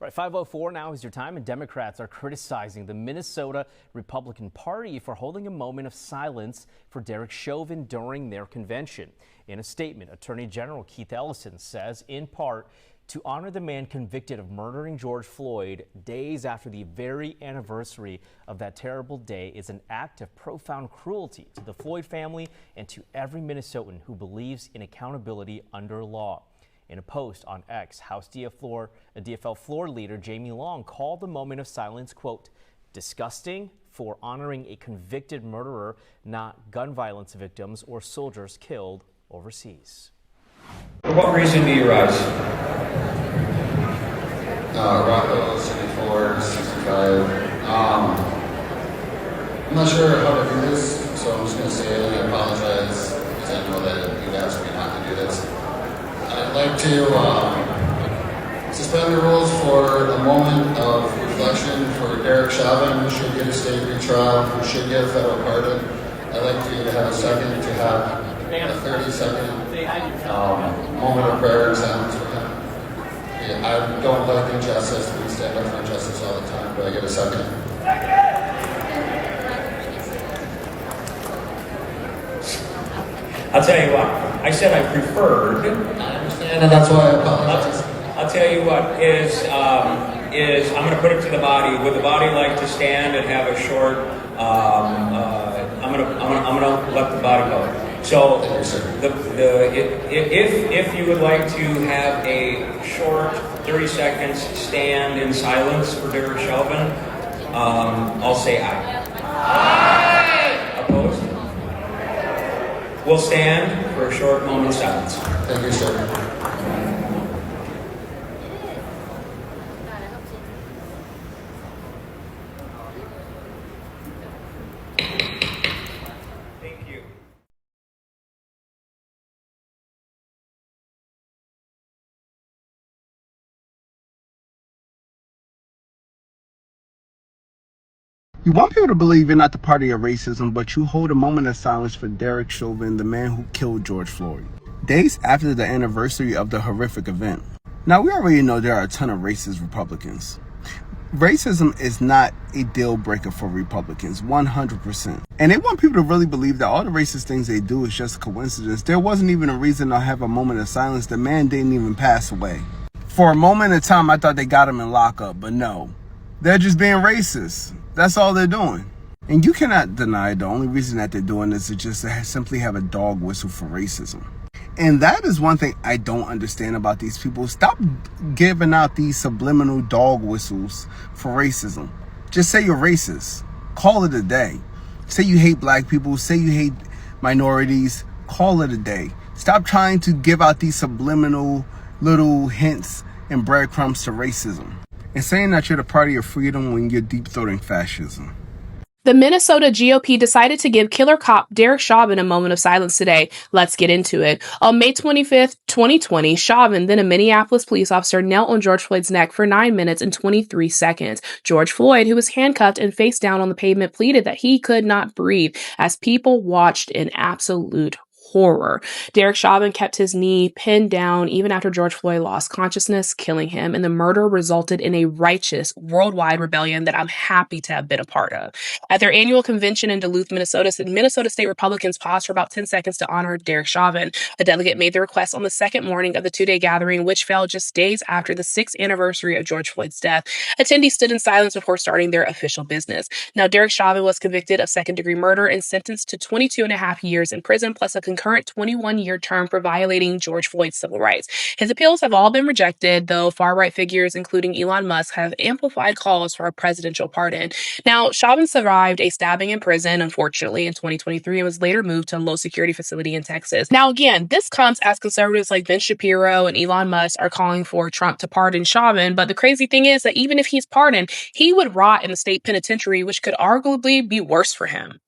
Right, 5:04 now is your time, and Democrats are criticizing the Minnesota Republican Party for holding a moment of silence for Derek Chauvin during their convention. In a statement, Attorney General Keith Ellison says, in part, to honor the man convicted of murdering George Floyd days after the very anniversary of that terrible day is an act of profound cruelty to the Floyd family and to every Minnesotan who believes in accountability under law. In a post on X, House DFL floor leader Jamie Long called the moment of silence, quote, disgusting for honoring a convicted murderer, not gun violence victims or soldiers killed overseas. For what reason do you rise? Rocco, 74, 65. I'm not sure how to do this, so I'm just going to say it. I apologize because I know that you've asked me not to do this. I'd like to suspend the rules for a moment of reflection for Derek Chauvin, who should get a state retrial, who should get a federal pardon. I'd like to have a second to have a 30-second moment of prayer and silence for him. Yeah, I don't like injustice. We stand up for injustice all the time, but I get a second. I'll tell you what, I said I preferred. I understand, and that's why I apologize. I'll tell you what is I'm going to put it to the body. Would the body like to stand and have a short? I'm going to let the body go. So, if you would like to have a short 30 seconds stand in silence for Derek Chauvin, I'll say aye. Aye. Opposed? We'll stand for a short moment of silence. Thank you, sir. You want people to believe you're not the party of racism, but you hold a moment of silence for Derek Chauvin, the man who killed George Floyd, days after the anniversary of the horrific event. Now, we already know there are a ton of racist Republicans. Racism is not a deal breaker for Republicans, 100%. And they want people to really believe that all the racist things they do is just a coincidence. There wasn't even a reason to have a moment of silence. The man didn't even pass away. For a moment in time, I thought they got him in lockup, but no. They're just being racist. That's all they're doing. And you cannot deny the only reason that they're doing this is just to simply have a dog whistle for racism. And that is one thing I don't understand about these people. Stop giving out these subliminal dog whistles for racism. Just say you're racist. Call it a day. Say you hate black people. Say you hate minorities. Call it a day. Stop trying to give out these subliminal little hints and breadcrumbs to racism. And saying that you're the party of freedom when you're deep-throating fascism. The Minnesota GOP decided to give killer cop Derek Chauvin a moment of silence today. Let's get into it. On May 25th, 2020, Chauvin, then a Minneapolis police officer, knelt on George Floyd's neck for 9 minutes and 23 seconds. George Floyd, who was handcuffed and face down on the pavement, pleaded that he could not breathe as people watched in absolute horror. Derek Chauvin kept his knee pinned down even after George Floyd lost consciousness, killing him, and the murder resulted in a righteous worldwide rebellion that I'm happy to have been a part of. At their annual convention in Duluth, Minnesota State Republicans paused for about 10 seconds to honor Derek Chauvin. A delegate made the request on the second morning of the two-day gathering, which fell just days after the 6th anniversary of George Floyd's death. Attendees stood in silence before starting their official business. Now, Derek Chauvin was convicted of second-degree murder and sentenced to 22 and a half years in prison, plus a concurrent 21-year term for violating George Floyd's civil rights. His appeals have all been rejected, though far-right figures, including Elon Musk, have amplified calls for a presidential pardon. Now, Chauvin survived a stabbing in prison, unfortunately, in 2023, and was later moved to a low-security facility in Texas. Now, again, this comes as conservatives like Ben Shapiro and Elon Musk are calling for Trump to pardon Chauvin, but the crazy thing is that even if he's pardoned, he would rot in the state penitentiary, which could arguably be worse for him.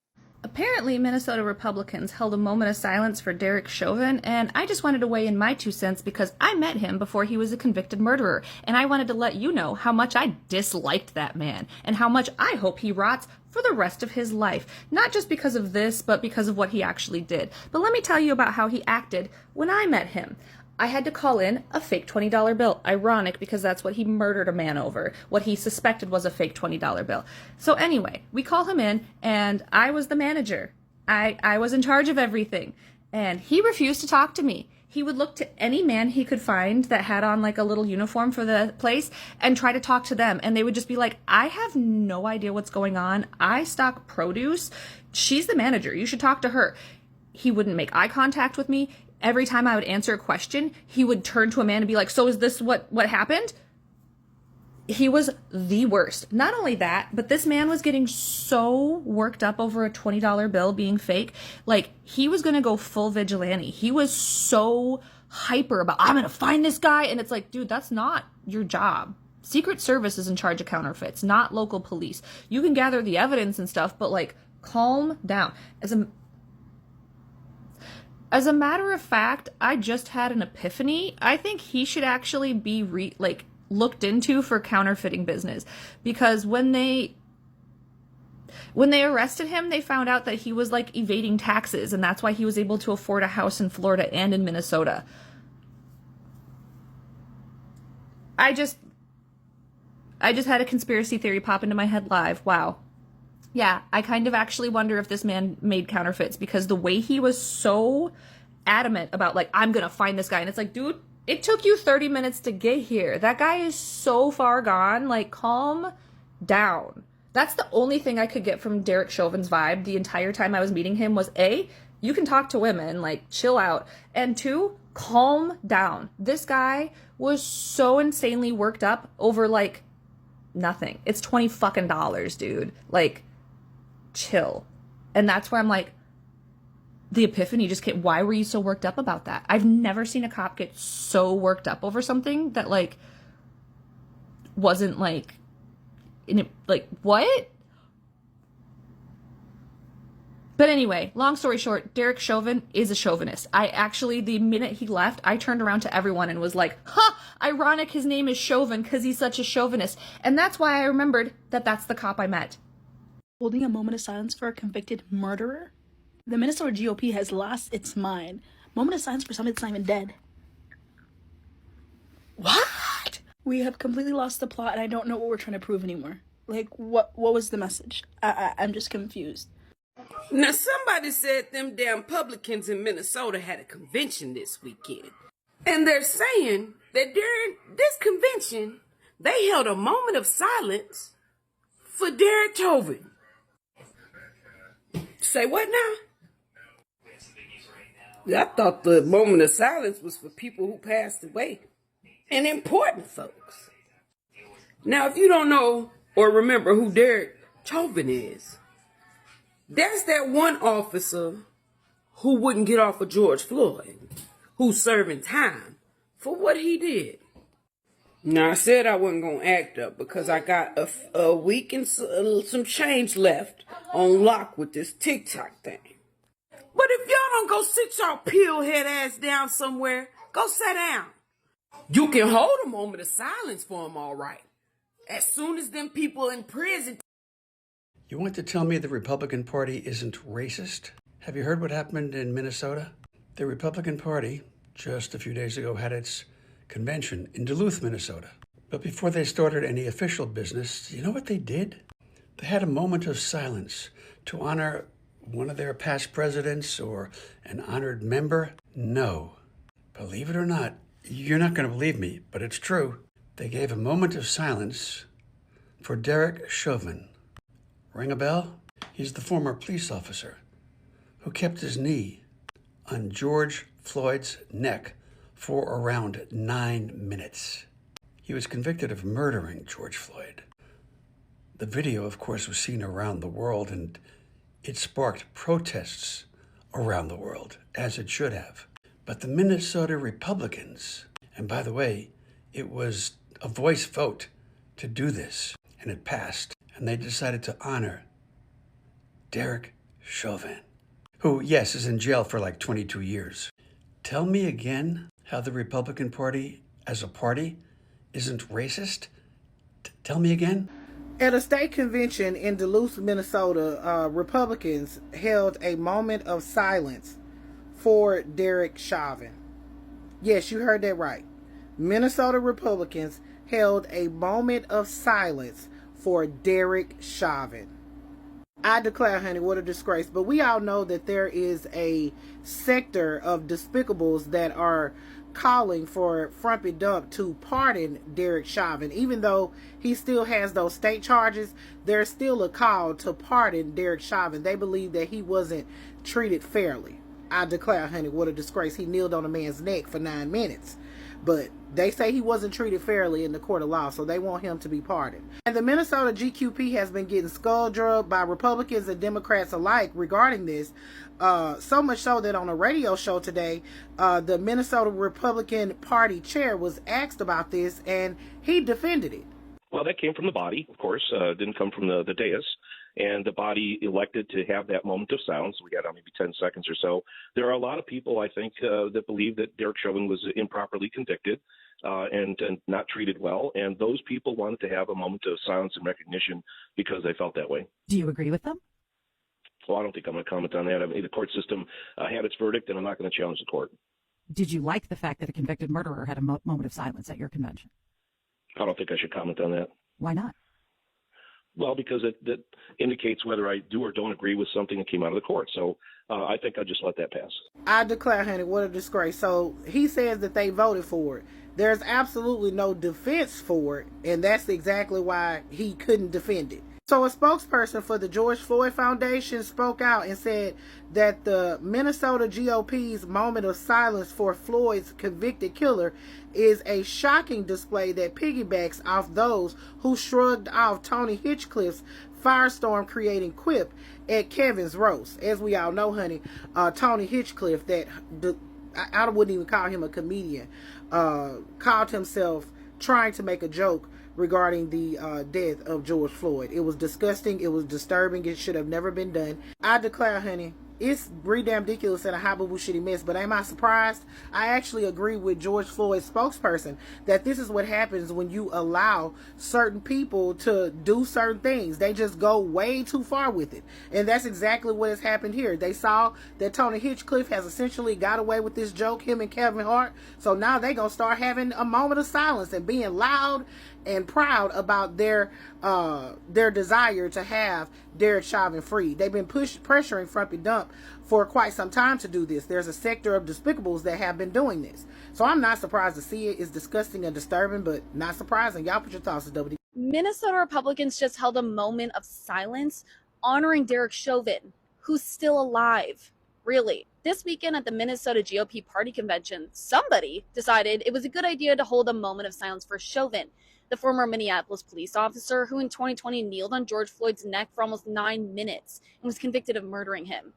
Apparently, Minnesota Republicans held a moment of silence for Derek Chauvin, and I just wanted to weigh in my 2 cents because I met him before he was a convicted murderer, and I wanted to let you know how much I disliked that man, and how much I hope he rots for the rest of his life. Not just because of this, but because of what he actually did. But let me tell you about how he acted when I met him. I had to call in a fake $20 bill. Ironic, because that's what he murdered a man over. What he suspected was a fake $20 bill. So anyway, we call him in, and I was the manager. I was in charge of everything. And he refused to talk to me. He would look to any man he could find that had on like a little uniform for the place and try to talk to them. And they would just be like, I have no idea what's going on. I stock produce. She's the manager. You should talk to her. He wouldn't make eye contact with me. Every time I would answer a question, he would turn to a man and be like, so is this what happened? He was the worst. Not only that, but this man was getting so worked up over a $20 bill being fake. Like, he was going to go full vigilante. He was so hyper about, I'm going to find this guy. And it's like, dude, that's not your job. Secret Service is in charge of counterfeits, not local police. You can gather the evidence and stuff, but like, calm down. As a matter of fact, I just had an epiphany. I think he should actually be looked into for counterfeiting business, because when they arrested him, they found out that he was like evading taxes, and that's why he was able to afford a house in Florida and in Minnesota. I just had a conspiracy theory pop into my head live. Wow. Yeah, I kind of actually wonder if this man made counterfeits, because the way he was so adamant about, like, I'm going to find this guy. And it's like, dude, it took you 30 minutes to get here. That guy is so far gone. Like, calm down. That's the only thing I could get from Derek Chauvin's vibe the entire time I was meeting him was, A, you can talk to women, like, chill out. And 2, calm down. This guy was so insanely worked up over, like, nothing. It's $20 fucking dollars, dude. Like, chill. And that's where I'm like, the epiphany just came. Why were you so worked up about that? I've never seen a cop get so worked up over something that like wasn't like in it, like what? But anyway, long story short, Derek Chauvin is a chauvinist. I actually, the minute he left, I turned around to everyone and was like, ironic his name is Chauvin because he's such a chauvinist. And that's why I remembered that that's the cop I met. Holding a moment of silence for a convicted murderer? The Minnesota GOP has lost its mind. Moment of silence for somebody that's not even dead. What? We have completely lost the plot, and I don't know what we're trying to prove anymore. Like, what was the message? I'm just confused. Now, somebody said them damn Republicans in Minnesota had a convention this weekend. And they're saying that during this convention, they held a moment of silence for Derek Chauvin. Say what now? I thought the moment of silence was for people who passed away and important folks. Now, if you don't know or remember who Derek Chauvin is, that's that one officer who wouldn't get off of George Floyd, who's serving time for what he did. Now, I said I wasn't going to act up because I got a week and some change left on lock with this TikTok thing. But if y'all don't go sit your pillhead ass down somewhere, go sit down. You can hold a moment of silence for them, all right. As soon as them people in prison. You want to tell me the Republican Party isn't racist? Have you heard what happened in Minnesota? The Republican Party, just a few days ago, had its convention in Duluth, Minnesota. But before they started any official business, you know what they did? They had a moment of silence to honor one of their past presidents or an honored member. No. Believe it or not, you're not going to believe me, but it's true. They gave a moment of silence for Derek Chauvin. Ring a bell? He's the former police officer who kept his knee on George Floyd's neck for around 9 minutes. He was convicted of murdering George Floyd. The video, of course, was seen around the world, and it sparked protests around the world, as it should have. But the Minnesota Republicans, and by the way, it was a voice vote to do this, and it passed, and they decided to honor Derek Chauvin, who, yes, is in jail for like 22 years. Tell me again how the Republican Party, as a party, isn't racist? Tell me again. At a state convention in Duluth, Minnesota, Republicans held a moment of silence for Derek Chauvin. Yes, you heard that right. Minnesota Republicans held a moment of silence for Derek Chauvin. I declare, honey, what a disgrace. But we all know that there is a sector of despicables that are calling for Frumpy Dump to pardon Derek Chauvin. Even though he still has those state charges, there's still a call to pardon Derek Chauvin. They believe that he wasn't treated fairly. I declare, honey, what a disgrace. He kneeled on a man's neck for 9 minutes. But they say he wasn't treated fairly in the court of law, so they want him to be pardoned. And the Minnesota GQP has been getting skull drugged by Republicans and Democrats alike regarding this. So much so that on a radio show today, the Minnesota Republican Party chair was asked about this, and he defended it. Well, that came from the body, of course. Didn't come from the dais. And the body elected to have that moment of silence. We got maybe 10 seconds or so. There are a lot of people, I think, that believe that Derek Chauvin was improperly convicted and not treated well. And those people wanted to have a moment of silence and recognition because they felt that way. Do you agree with them? Well, I don't think I'm going to comment on that. I mean, the court system had its verdict, and I'm not going to challenge the court. Did you like the fact that a convicted murderer had a moment of silence at your convention? I don't think I should comment on that. Why not? Well, because that indicates whether I do or don't agree with something that came out of the court. So I think I'll just let that pass. I declare, honey, what a disgrace. So he says that they voted for it. There's absolutely no defense for it, and that's exactly why he couldn't defend it. So a spokesperson for the George Floyd Foundation spoke out and said that the Minnesota GOP's moment of silence for Floyd's convicted killer is a shocking display that piggybacks off those who shrugged off Tony Hinchcliffe's firestorm creating quip at Kevin's roast. As we all know, honey, Tony Hinchcliffe, I wouldn't even call him a comedian, called himself trying to make a joke regarding the death of George Floyd. It was disgusting. It was disturbing. It should have never been done. I declare, honey, it's damn ridiculous and a high boo shitty mess, but am I surprised? I actually agree with George Floyd's spokesperson that this is what happens when you allow certain people to do certain things. They just go way too far with it. And that's exactly what has happened here. They saw that Tony Hinchcliffe has essentially got away with this joke, him and Kevin Hart. So now they're going to start having a moment of silence and being loud and proud about their desire to have Derek Chauvin free. They've been pressuring Frumpy Dump for quite some time to do this. There's a sector of despicables that have been doing this. So I'm not surprised to see it. It's disgusting and disturbing, but not surprising. Y'all put your thoughts to WD. Minnesota Republicans just held a moment of silence honoring Derek Chauvin, who's still alive. Really. This weekend at the Minnesota GOP party convention, somebody decided it was a good idea to hold a moment of silence for Chauvin, the former Minneapolis police officer who in 2020 kneeled on George Floyd's neck for almost 9 minutes and was convicted of murdering him.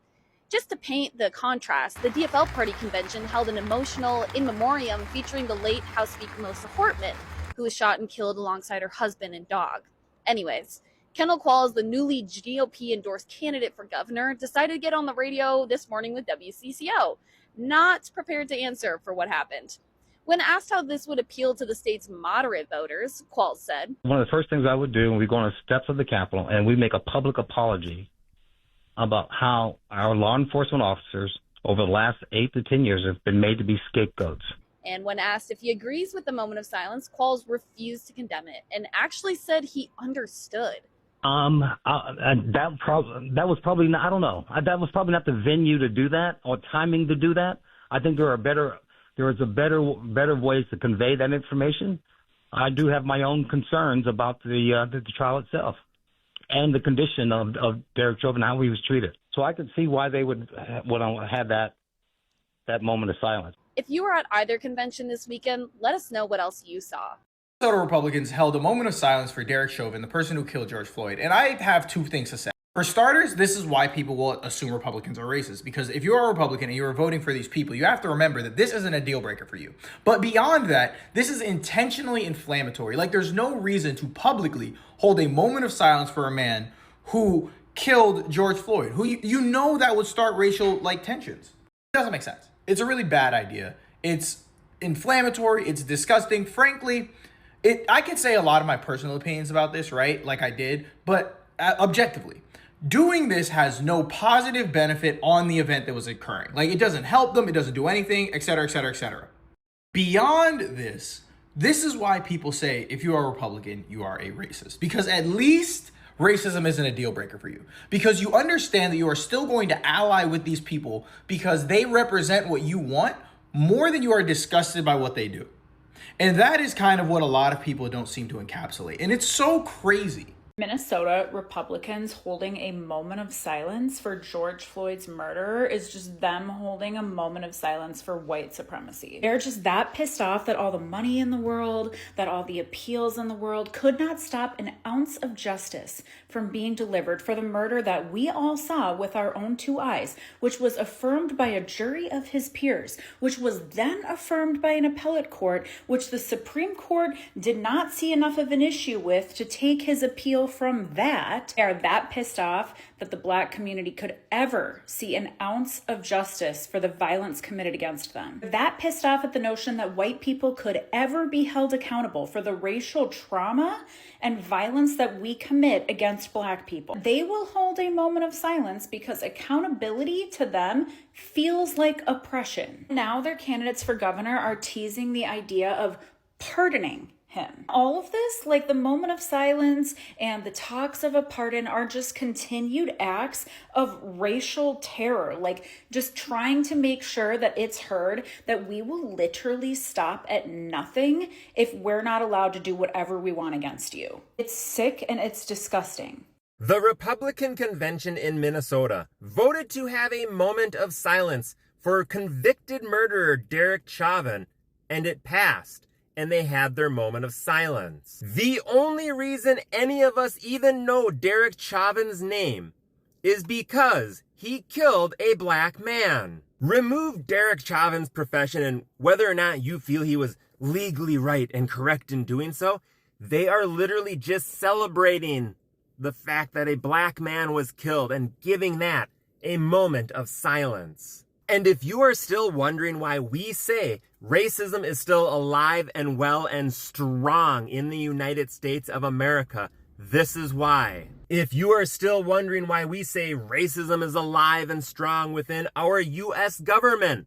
Just to paint the contrast, the DFL party convention held an emotional in memoriam featuring the late House Speaker Melissa Hortman, who was shot and killed alongside her husband and dog. Anyways, Kendall Qualls, the newly GOP-endorsed candidate for governor, decided to get on the radio this morning with WCCO, not prepared to answer for what happened. When asked how this would appeal to the state's moderate voters, Qualls said, "One of the first things I would do when we go on the steps of the Capitol and we make a public apology about how our law enforcement officers over the last 8 to 10 years have been made to be scapegoats." And when asked if he agrees with the moment of silence, Qualls refused to condemn it and actually said he understood. That was probably not, I don't know. That was probably not the venue to do that or timing to do that. I think there is a better ways to convey that information. I do have my own concerns about the trial itself and the condition of Derek Chauvin, how he was treated. So I could see why they would have that moment of silence. If you were at either convention this weekend, let us know what else you saw. Minnesota Republicans held a moment of silence for Derek Chauvin, the person who killed George Floyd. And I have two things to say. For starters, this is why people will assume Republicans are racist. Because if you're a Republican and you're voting for these people, you have to remember that this isn't a deal breaker for you. But beyond that, this is intentionally inflammatory. Like, there's no reason to publicly hold a moment of silence for a man who killed George Floyd, who you know that would start racial tensions. It doesn't make sense. It's a really bad idea. It's inflammatory. It's disgusting. Frankly, I can say a lot of my personal opinions about this, right? Like I did, but objectively, doing this has no positive benefit on the event that was occurring. Like, it doesn't help them. It doesn't do anything, et cetera, et cetera, et cetera. Beyond this, this is why people say if you are a Republican, you are a racist. Because at least racism isn't a deal breaker for you. Because you understand that you are still going to ally with these people because they represent what you want more than you are disgusted by what they do. And that is kind of what a lot of people don't seem to encapsulate. And it's so crazy. Minnesota Republicans holding a moment of silence for George Floyd's murderer is just them holding a moment of silence for white supremacy. They're just that pissed off that all the money in the world, that all the appeals in the world could not stop an ounce of justice from being delivered for the murder that we all saw with our own two eyes, which was affirmed by a jury of his peers, which was then affirmed by an appellate court, which the Supreme Court did not see enough of an issue with to take his appeal from that. They are that pissed off that the Black community could ever see an ounce of justice for the violence committed against them. They're that pissed off at the notion that white people could ever be held accountable for the racial trauma and violence that we commit against Black people. They will hold a moment of silence because accountability to them feels like oppression. Now their candidates for governor are teasing the idea of pardoning him. All of this, like the moment of silence and the talks of a pardon, are just continued acts of racial terror, like just trying to make sure that it's heard that we will literally stop at nothing if we're not allowed to do whatever we want against you. It's sick and it's disgusting. The Republican convention in Minnesota voted to have a moment of silence for convicted murderer Derek Chauvin, and it passed. And they had their moment of silence. The only reason any of us even know Derek Chauvin's name is because he killed a Black man. Remove Derek Chauvin's profession and whether or not you feel he was legally right and correct in doing so, they are literally just celebrating the fact that a Black man was killed and giving that a moment of silence. And if you are still wondering why we say racism is still alive and well and strong in the United States of America, this is why. If you are still wondering why we say racism is alive and strong within our U.S. government,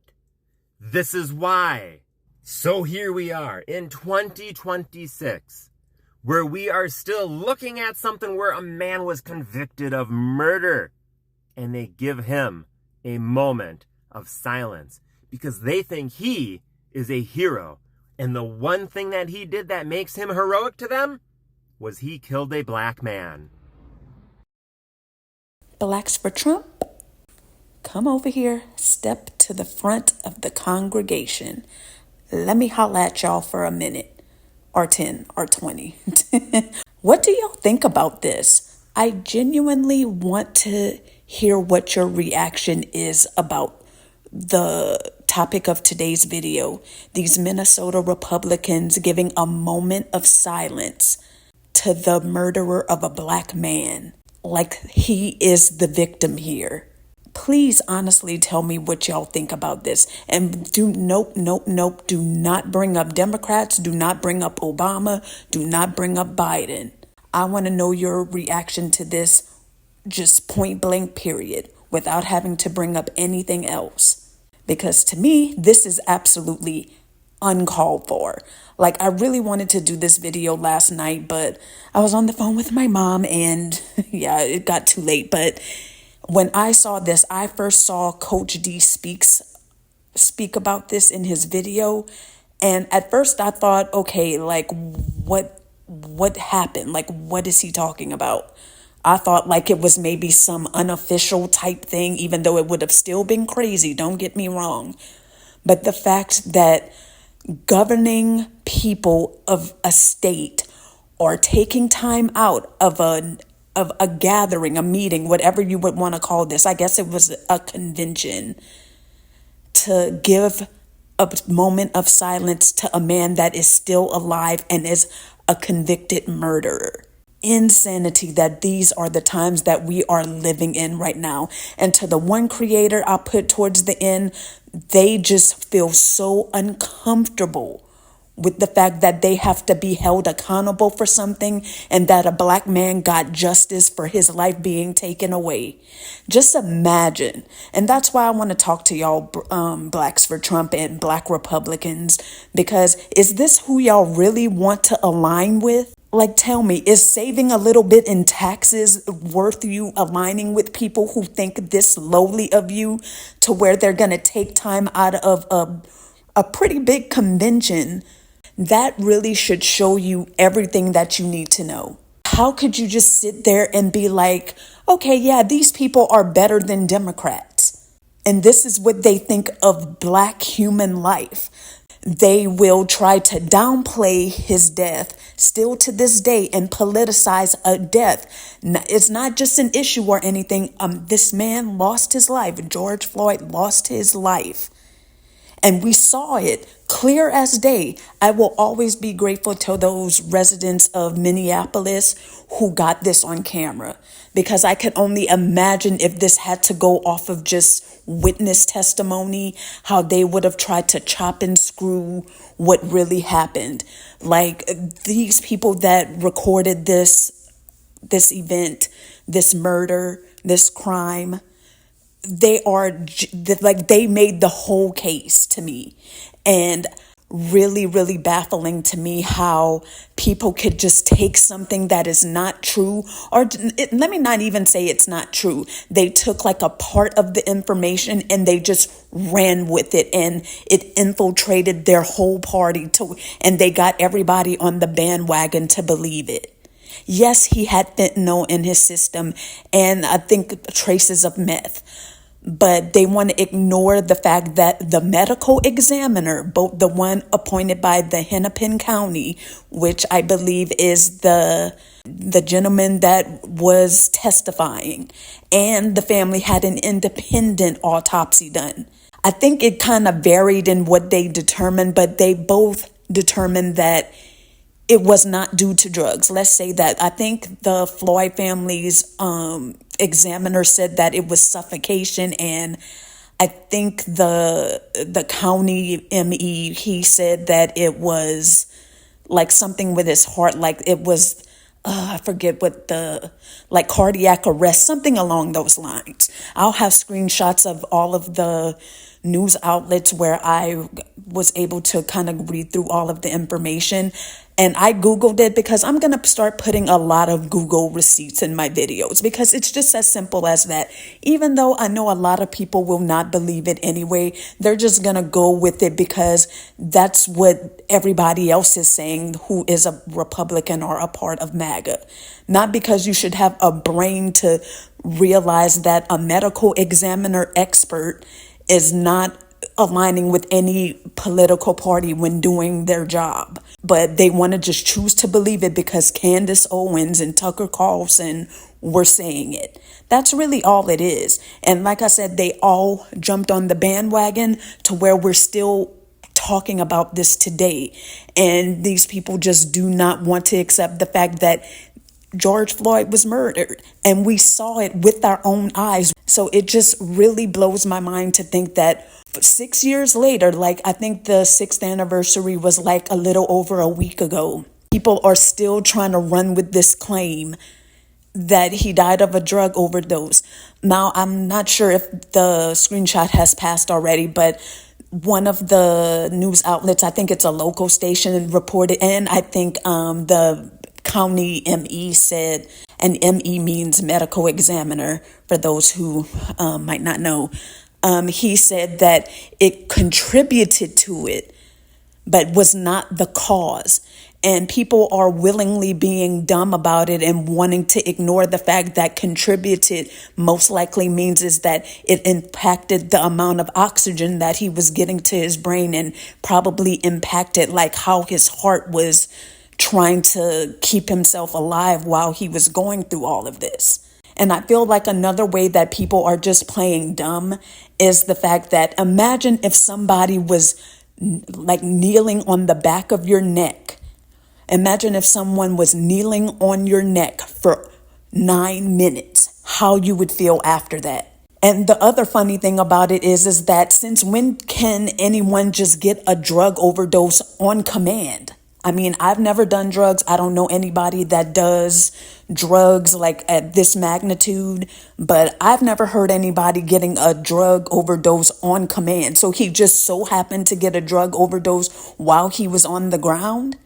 this is why. So here we are in 2026, where we are still looking at something where a man was convicted of murder, and they give him a moment of silence because they think he is a hero, and the one thing that he did that makes him heroic to them was he killed a Black man. Blacks for Trump, come over here, step to the front of the congregation. Let me holla at y'all for a minute, or 10, or 20. What do y'all think about this? I genuinely want to hear what your reaction is about the topic of today's video. These Minnesota Republicans giving a moment of silence to the murderer of a Black man, like he is the victim here. Please honestly tell me what y'all think about this. And do not bring up Democrats, do not bring up Obama, do not bring up Biden. I want to know your reaction to this, just point blank period, without having to bring up anything else. Because to me, this is absolutely uncalled for. Like, I really wanted to do this video last night, but I was on the phone with my mom and yeah, it got too late. But when I saw this, I first saw Coach D speak about this in his video. And at first I thought, okay, like what happened? Like, what is he talking about? I thought like it was maybe some unofficial type thing, even though it would have still been crazy. Don't get me wrong. But the fact that governing people of a state or taking time out of a gathering, a meeting, whatever you would want to call this, I guess it was a convention, to give a moment of silence to a man that is still alive and is a convicted murderer. Insanity that these are the times that we are living in right now. And to the one creator I put towards the end, they just feel so uncomfortable with the fact that they have to be held accountable for something and that a black man got justice for his life being taken away. Just imagine. And that's why I want to talk to y'all, Blacks for Trump and Black Republicans, because is this who y'all really want to align with? Like, tell me, is saving a little bit in taxes worth you aligning with people who think this lowly of you to where they're going to take time out of a pretty big convention? That really should show you everything that you need to know. How could you just sit there and be like, okay, yeah, these people are better than Democrats, and this is what they think of black human life? They will try to downplay his death still to this day and politicize a death. It's not just an issue or anything. This man lost his life. George Floyd lost his life. And we saw it clear as day. I will always be grateful to those residents of Minneapolis who got this on camera, because I could only imagine if this had to go off of just witness testimony, how they would have tried to chop and screw what really happened. Like, these people that recorded this event, this murder, this crime, they made the whole case to me. And really, really baffling to me how people could just take something that is not true, or let me not even say it's not true. They took like a part of the information and they just ran with it, and it infiltrated their whole party and they got everybody on the bandwagon to believe it. Yes, he had fentanyl in his system and I think traces of meth. But they want to ignore the fact that the medical examiner, both the one appointed by the Hennepin County, which I believe is the gentleman that was testifying, and the family had an independent autopsy done. I think it kind of varied in what they determined, but they both determined that it was not due to drugs. Let's say that. I think the Floyd family's examiner said that it was suffocation, and I think the county ME, he said that it was like something with his heart, like it was I forget what like cardiac arrest, something along those lines. I'll have screenshots of all of the news outlets where I was able to kind of read through all of the information. And I Googled it because I'm going to start putting a lot of Google receipts in my videos, because it's just as simple as that. Even though I know a lot of people will not believe it anyway, they're just going to go with it because that's what everybody else is saying who is a Republican or a part of MAGA. Not because you should have a brain to realize that a medical examiner expert is not aligning with any political party when doing their job. But they want to just choose to believe it because Candace Owens and Tucker Carlson were saying it. That's really all it is. And like I said, they all jumped on the bandwagon to where we're still talking about this today. And these people just do not want to accept the fact that George Floyd was murdered, and we saw it with our own eyes. So it just really blows my mind to think that 6 years later, like I think the 6th anniversary was like a little over a week ago, people are still trying to run with this claim that he died of a drug overdose. Now, I'm not sure if the screenshot has passed already, but one of the news outlets, I think it's a local station, reported, and I think the county ME said, and ME means medical examiner for those who might not know. He said that it contributed to it, but was not the cause. And people are willingly being dumb about it and wanting to ignore the fact that contributed most likely means is that it impacted the amount of oxygen that he was getting to his brain, and probably impacted like how his heart was trying to keep himself alive while he was going through all of this. And I feel like another way that people are just playing dumb is the fact that imagine if somebody was like kneeling on the back of your neck. Imagine if someone was kneeling on your neck for 9 minutes, how you would feel after that. And the other funny thing about it is that since when can anyone just get a drug overdose on command? I mean, I've never done drugs. I don't know anybody that does drugs like at this magnitude, but I've never heard anybody getting a drug overdose on command. So he just so happened to get a drug overdose while he was on the ground.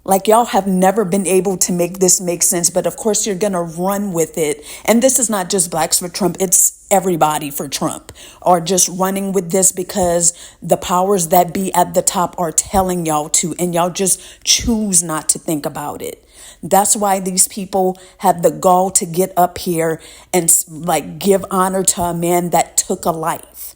Like, y'all have never been able to make this make sense, but of course you're gonna run with it. And this is not just blacks for Trump, it's everybody for Trump are just running with this because the powers that be at the top are telling y'all to, and y'all just choose not to think about it. That's why these people have the gall to get up here and like give honor to a man that took a life.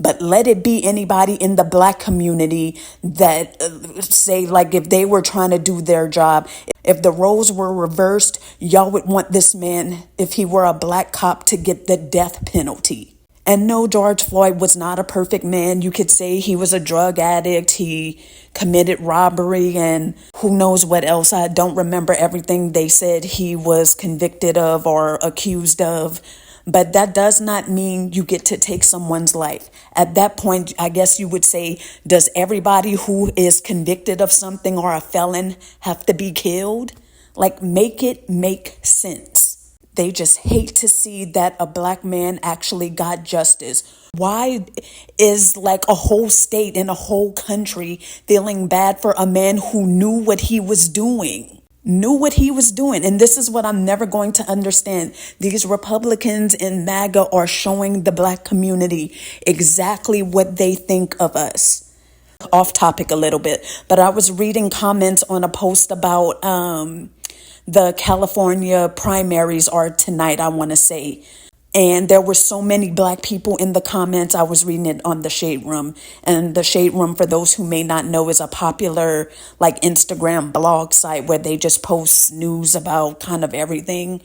But let it be anybody in the black community that say, like, if they were trying to do their job, if the roles were reversed, y'all would want this man, if he were a black cop, to get the death penalty. And no, George Floyd was not a perfect man. You could say he was a drug addict. He committed robbery and who knows what else. I don't remember everything they said he was convicted of or accused of. But that does not mean you get to take someone's life. At that point, I guess you would say, does everybody who is convicted of something or a felon have to be killed? Like, make it make sense. They just hate to see that a black man actually got justice. Why is like a whole state and a whole country feeling bad for a man who knew what he was doing? And this is what I'm never going to understand. These Republicans in MAGA are showing the black community exactly what they think of us. Off topic a little bit, but I was reading comments on a post about the California primaries are tonight, I want to say. And there were so many black people in the comments. I was reading it on the Shade Room. And the Shade Room, for those who may not know, is a popular like Instagram blog site where they just post news about kind of everything.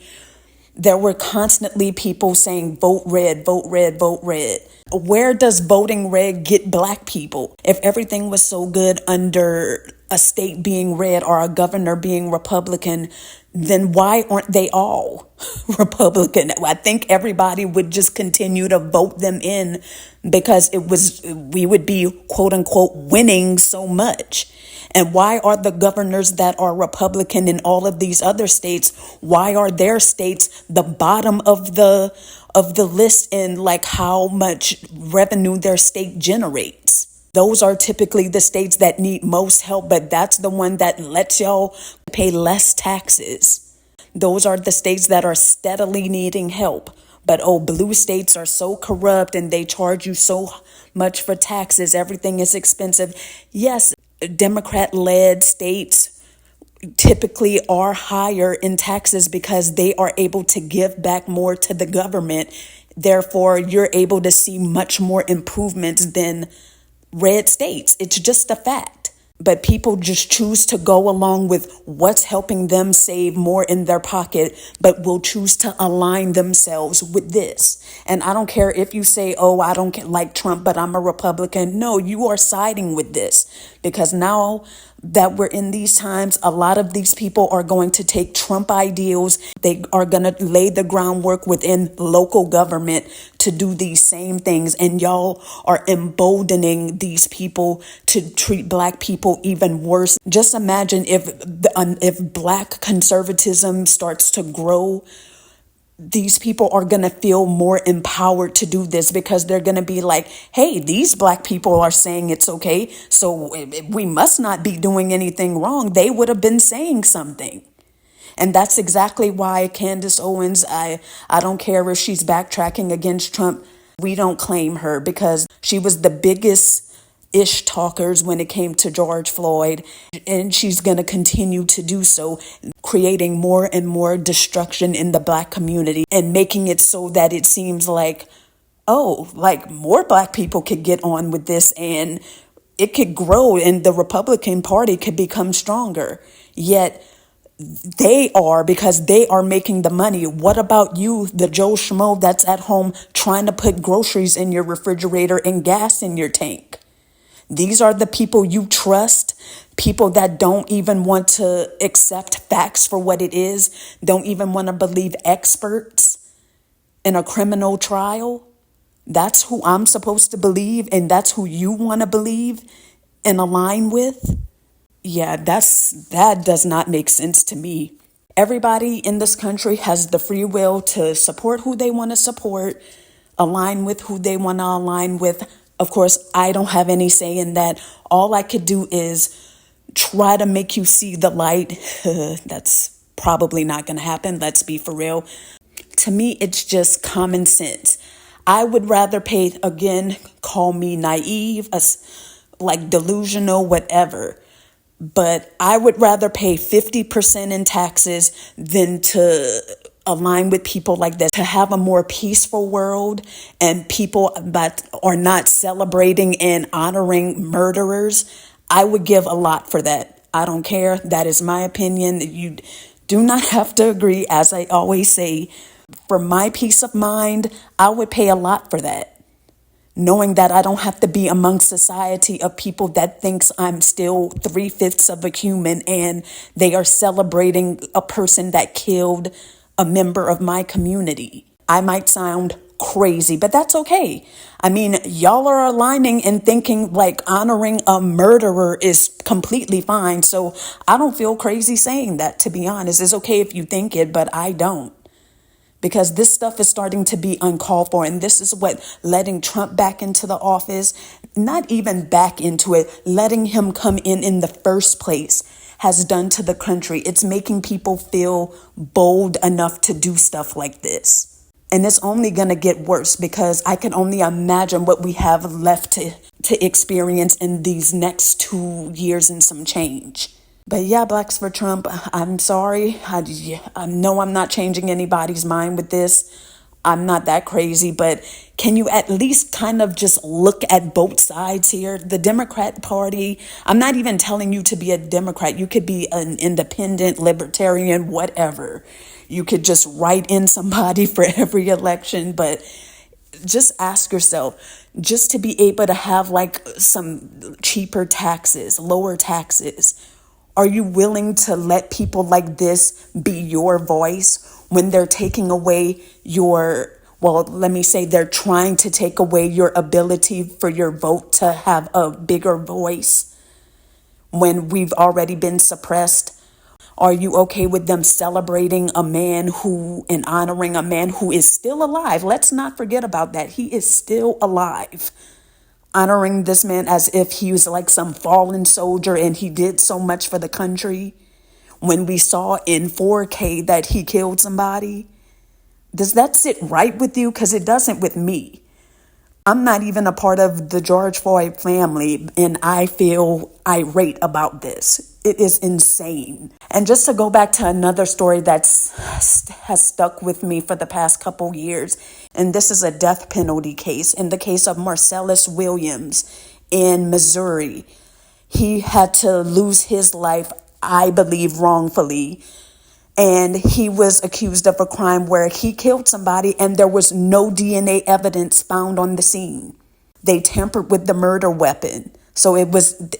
There were constantly people saying, vote red, vote red, vote red. Where does voting red get black people? If everything was so good under a state being red or a governor being Republican, then why aren't they all Republican? I think everybody would just continue to vote them in because we would be quote unquote winning so much. And why are the governors that are Republican in all of these other states, why are their states the bottom of the list in like how much revenue their state generates? Those are typically the states that need most help, but that's the one that lets y'all pay less taxes. Those are the states that are steadily needing help. But blue states are so corrupt and they charge you so much for taxes. Everything is expensive. Yes, Democrat-led states typically are higher in taxes because they are able to give back more to the government. Therefore, you're able to see much more improvements than red states. It's just a fact. But people just choose to go along with what's helping them save more in their pocket, but will choose to align themselves with this. And I don't care if you say, I don't like Trump, but I'm a Republican. No, you are siding with this because now that we're in these times, a lot of these people are going to take Trump ideals. They are going to lay the groundwork within local government to do these same things. And y'all are emboldening these people to treat black people even worse. Just imagine if black conservatism starts to grow, these people are going to feel more empowered to do this because they're going to be like, hey, these black people are saying it's okay, so we must not be doing anything wrong. They would have been saying something. And that's exactly why Candace Owens, I don't care if she's backtracking against Trump. We don't claim her because she was the biggest ish talkers when it came to George Floyd, and she's going to continue to do so, creating more and more destruction in the black community and making it so that it seems like, like more black people could get on with this and it could grow and the Republican Party could become stronger. Yet because they are making the money. What about you, the Joe Schmo that's at home trying to put groceries in your refrigerator and gas in your tank? These are the people you trust, people that don't even want to accept facts for what it is, don't even want to believe experts. in a criminal trial? That's who I'm supposed to believe, and that's who you want to believe and align with? Yeah, that does not make sense to me. Everybody in this country has the free will to support who they want to support, align with who they want to align with. Of course, I don't have any say in that. All I could do is try to make you see the light. That's probably not going to happen. Let's be for real. To me, it's just common sense. I would rather pay, again, call me naive, like delusional, whatever. But I would rather pay 50% in taxes than to align with people like that, to have a more peaceful world and people that are not celebrating and honoring murderers. I would give a lot for that. I don't care. That is my opinion. You do not have to agree. As I always say, for my peace of mind, I would pay a lot for that. Knowing that I don't have to be among society of people that thinks I'm still 3/5 of a human and they are celebrating a person that killed a member of my community. I might sound crazy, but that's okay. I mean, y'all are aligning and thinking like honoring a murderer is completely fine. So I don't feel crazy saying that, to be honest. It's okay if you think it, but I don't. Because this stuff is starting to be uncalled for. And this is what letting Trump back into the office, not even back into it, letting him come in the first place has done to the country. It's making people feel bold enough to do stuff like this. And it's only going to get worse because I can only imagine what we have left to experience in these next 2 years and some change. But yeah, Blacks for Trump, I'm sorry. I know I'm not changing anybody's mind with this. I'm not that crazy, but can you at least kind of just look at both sides here? The Democrat Party, I'm not even telling you to be a Democrat. You could be an independent, libertarian, whatever. You could just write in somebody for every election, but just ask yourself, just to be able to have like some cheaper taxes, lower taxes. Are you willing to let people like this be your voice when they're taking away they're trying to take away your ability for your vote to have a bigger voice when we've already been suppressed? Are you okay with them celebrating a man and honoring a man who is still alive? Let's not forget about that. He is still alive. Honoring this man as if he was like some fallen soldier and he did so much for the country. When we saw in 4K that he killed somebody, does that sit right with you? Because it doesn't with me. I'm not even a part of the George Floyd family, and I feel irate about this. It is insane. And just to go back to another story that has stuck with me for the past couple years, and this is a death penalty case. In the case of Marcellus Williams in Missouri, he had to lose his life, I believe, wrongfully. And he was accused of a crime where he killed somebody and there was no DNA evidence found on the scene. They tampered with the murder weapon, so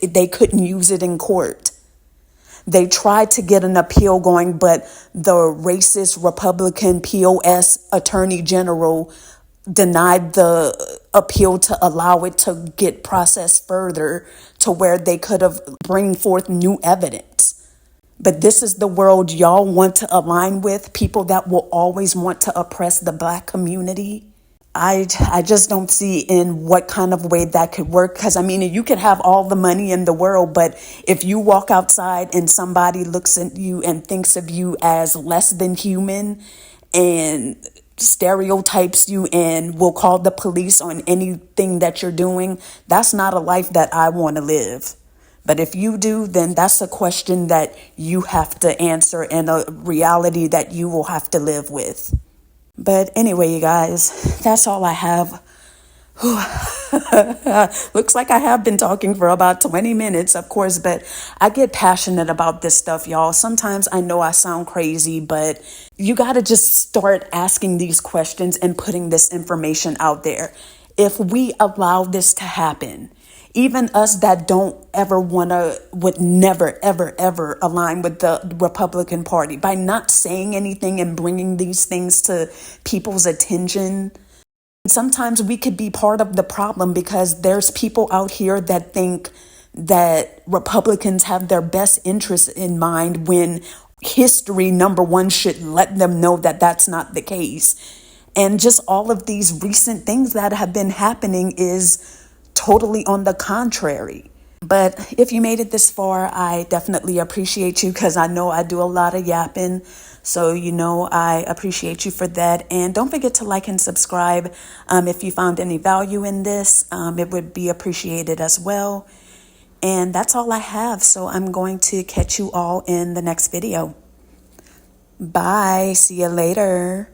they couldn't use it in court. They tried to get an appeal going, but the racist Republican POS Attorney General denied the appeal to allow it to get processed further to where they could have bring forth new evidence. But this is the world y'all want to align with, people that will always want to oppress the Black community. I just don't see in what kind of way that could work. Because, I mean, you could have all the money in the world, but if you walk outside and somebody looks at you and thinks of you as less than human and stereotypes you and will call the police on anything that you're doing, that's not a life that I want to live. But if you do, then that's a question that you have to answer and a reality that you will have to live with. But anyway, you guys, that's all I have. Looks like I have been talking for about 20 minutes, of course, but I get passionate about this stuff, y'all. Sometimes I know I sound crazy, but you got to just start asking these questions and putting this information out there. If we allow this to happen, even us that don't ever would never, ever, ever align with the Republican Party, by not saying anything and bringing these things to people's attention. Sometimes we could be part of the problem because there's people out here that think that Republicans have their best interests in mind when history, number one, should let them know that that's not the case. And just all of these recent things that have been happening is totally on the contrary. But if you made it this far, I definitely appreciate you because I know I do a lot of yapping. So, I appreciate you for that. And don't forget to like and subscribe if you found any value in this. It would be appreciated as well. And that's all I have. So I'm going to catch you all in the next video. Bye. See you later.